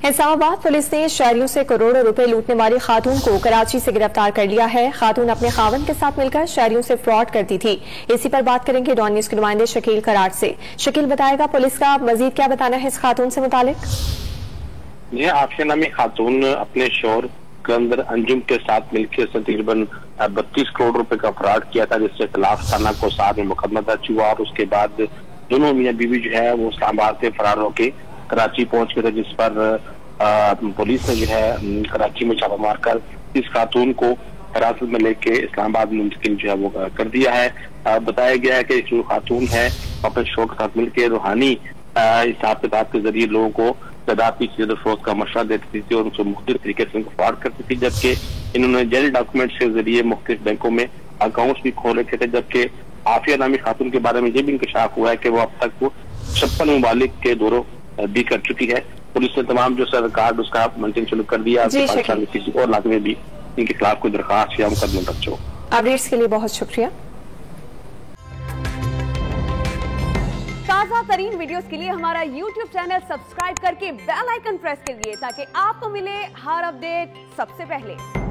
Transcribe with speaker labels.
Speaker 1: Islamabad police ने शहरियों से करोड़ों रुपए लूटने वाली खातून को कराची से गिरफ्तार कर लिया है। खातून अपने खावंद के साथ मिलकर शहरियों से फ्रॉड करती थी। इसी पर बात करेंगे डॉन न्यूज के नुमाइंदे शकील कराड़ से। शकील बताएगा पुलिस का मजीद क्या बताना है इस खातून से मुतालिक।
Speaker 2: ये आफिया नामी खातून अपने शोहर सिकंदर अंजुम के साथ मिलकर तकरीबन 32 करोड़ रुपए का फ्रॉड किया था, जिसके खिलाफ थाना को साथ में मुकदमा दर्ज हुआ और उसके बाद दोनों मियां बीवी जो है वो इस्लामाबाद से फरार होके कराची पहुंच गए थे, जिस पर पुलिस ने जो है कराची में छापा मारकर इस खातून को हिरासत में लेके इस्लामाबाद मुंतकिल जो है वो कर दिया है। बताया गया है कि जो खातून है अपने शोहर के साथ मिलकर रूहानी हिसाब किताब के जरिए लोगों को जायदाद की चीजों फरोख्त का मशवरा देती थी और उनसे मुख्तलिफ तरीके से फ्रॉड करती थी, जबकि इन्होंने जेल डॉक्यूमेंट्स के जरिए मुख्तलिफ बैंकों में अकाउंट्स भी खोल रखे थे। जबकि आफिया नामी खातून के बारे में ये भी इंकशाफ हुआ है कि वो अब तक वो 56 ममालिक के दौरों भी कर चुकी है। पुलिस ने तमाम जो रिकॉर्ड उसका मेंटेन शुरू कर दिया। पाकिस्तान में किसी और इलाके में भी इनके खिलाफ कोई दरखास्त या मुकदमा दर्ज हो।
Speaker 1: अपडेट्स के लिए बहुत शुक्रिया।
Speaker 3: ताज़ा तरीन वीडियोस के लिए हमारा YouTube चैनल सब्सक्राइब करके बेल आइकन प्रेस करिए ताकि आपको मिले हर अपडेट सबसे पहले।